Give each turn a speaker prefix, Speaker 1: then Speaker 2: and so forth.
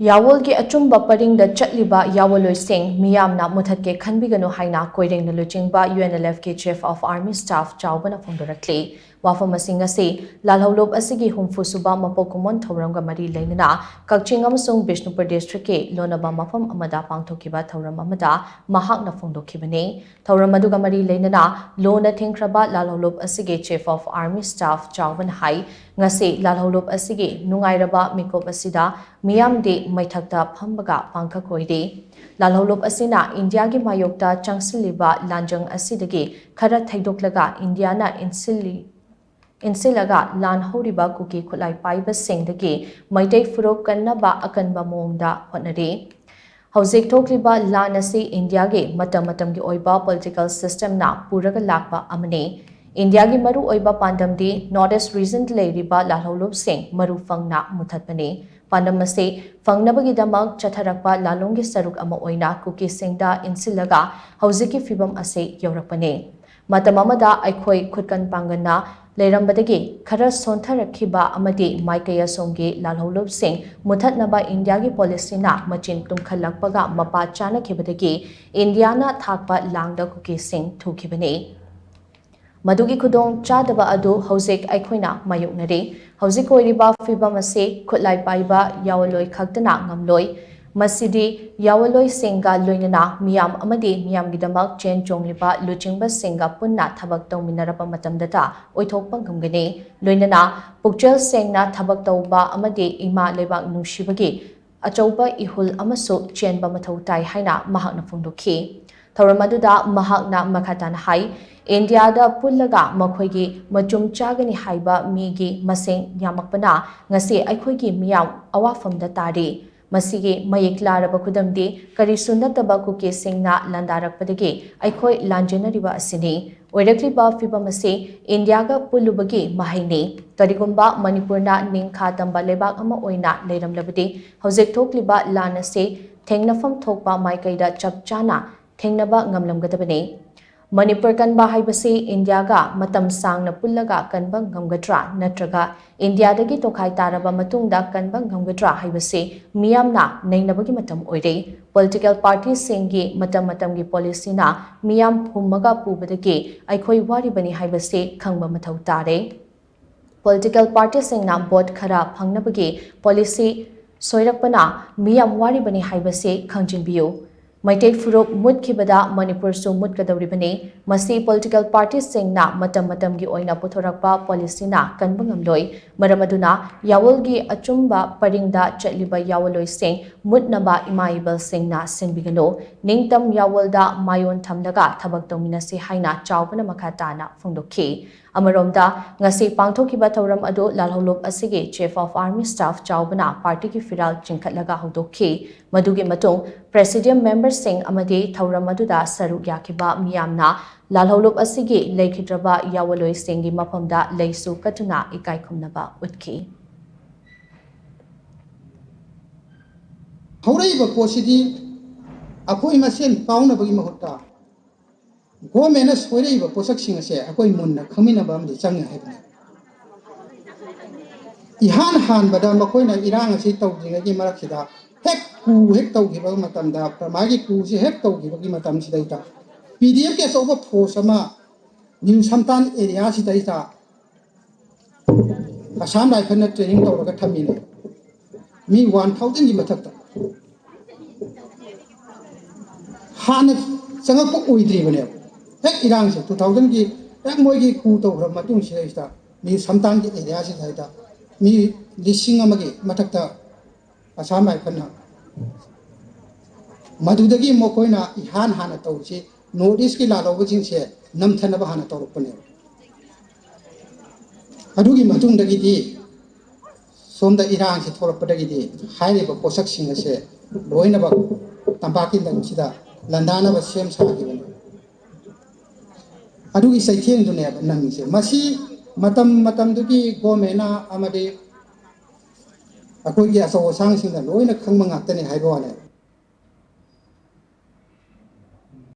Speaker 1: Yawol ki Achumba Paringda Chatliba Yawolloi sing Meeyam na Muthatke Khanbiganu haina Koireng na luchingba UNLF ki Chief of Army Staff Chaoba na phongdorakli wafam asing asi lalhawlob asigi humfu suba mapokumon thawramga mari leinana Kakching amasung Bishnupur district ke lonaba mafam amada pangthokiba thawram amada mahak na phongdokhibani thawram aduga mari leinana lona thengkraba lalhawlob asigi Chief of Army Staff Chaoba na hai ngasi lalhawlob asigi nungairaba mikop asida Meeyam de maithakta phambaga pangkhak oide lalhawlob asina India gi mayokta changsiliba lanjang asidagi khara thaidoklaga India na insilaga lan horiba kuki khulai paiba singdagi maitei furok kannaba akanba mongda hotnari Hauzik thokliba lan asi India gi matam gi oiba political system na puraga lakba amane India gi maru oiba pandamdi Northeast region leiriba lalhawlob sing maru fangna muthatpani pandam ase fangnabagi damak chatharakpa lalongi saruk ama oina kuki singda insilaga hauziki fibam ase yaurakpani matam amada aikhoi khutkan pangana leirambadagi khara sontharakhiba amadi maikaya somgi lalhawlob sing muthatnaba India gi policy na machin tumkhalakpaga mapa chana khibadagi India na thakpa langda kuki sing thukhibani Madugi kudong chadaba adu hauzik aikhoina mayoknari hauzik oiriba fibam ase khutlai paiba Yawolloi khaktana ngamloi masidi Yawolloi singa loinana Meeyam amadi Meeyam gidamak chen chongliba luchingba singa punna thabak tawminaraba matamdata oithokpa ngamgani loinana pukchel sengna thabak tawba amadi ima lebak nungshibagi Chaoba ihul amasu chenba mathau tai haina mahakna phongdokhi thawramaduda mahakna makhatana hai India da pullaga makhoigi machum chagani haiba migi masing yamakpana ngasi aikhoigi Meeyam awafamda tari masigi mayeklaraba khudamdi kari sundataba kuki singna landarakpadagi aikhoi lanjenariba asini oirakliba fibam ase India ga pullubagi mahaini karigumba Manipurna ningkha tamba lebak ama oina leiramlabadi hauzik thokliba lan ase thengnafam thokpa maikaida chapchana thengnaba ngamlamgadabani Manipur kanba haibasi India ga matam sangna pullaga kanba ngamgadra natraga India dagi tokhai taraba matungda kanba ngamgadra haibasi Meeyam na nainabagi matam oire political parties singi matam gi policy na Meeyam hummaga pubadagi aikhoi waribani haibasi khangba mathau tare political parties singna vote khara phangnabagi policy soirakpana Meeyam waribani haibasi khangjinbiyu Maitei furok mutkibada Manipur su mutkadawribani masi political parties singna matam gi oina puthorakpa policy na kanbangamloi maramaduna Yawol gi Achumba Paringda Chatliba Yawolloi sing mutnaba imaibal singna sinbigano ningtam Yawolda mayon thamdaga thabak tawminasi haina Chaoba makhatana phongdokhi Amaromda ngasi pangthokiba thawram adu lalhawlob asigi Chief of Army Staff Chaoba party ki firal chingkhatlaga hawdokhi madugi matung Presidium member sing amadi thawram aduda saruk yakiba Meeyam na lalhawlob asigi leikhidraba Yawolloi singi maphamda leisu katuna ikai khumnaba utkhi
Speaker 2: Hauraiba posidi akoi masen paunabagi mahutta government soiraiba posak singase akoi munna khaminaba amdi changya haibni ihan han bada makoina irang asi tawjingagi maraksida hek ku hek tawgiba matamda pramagi ku si hek tawgiba matam sidaita PDF ke soba phosama new samtan area sidaita Assam rifle training tawraga thamine mi 1000 gi mathakta han changak oidri bane hek irang se 2000 gi ek moigi ku tawra matung sidaita mi samtan gi area sidaita mi lising amagi mathakta Assam rifle na madudagi mokoina ihan hana tawchi notice ki laloba jingse namthanaba hana tawrupane adugi matung dagi di somda irang se thorpadagi di hairiba posak singase loinaba tambaki langsida landana ba sem sagi bane adugi saitheng dune nangse masi matam dugi gomena amade akoi gi aso sang singda loina khangma ngaktani haiba wale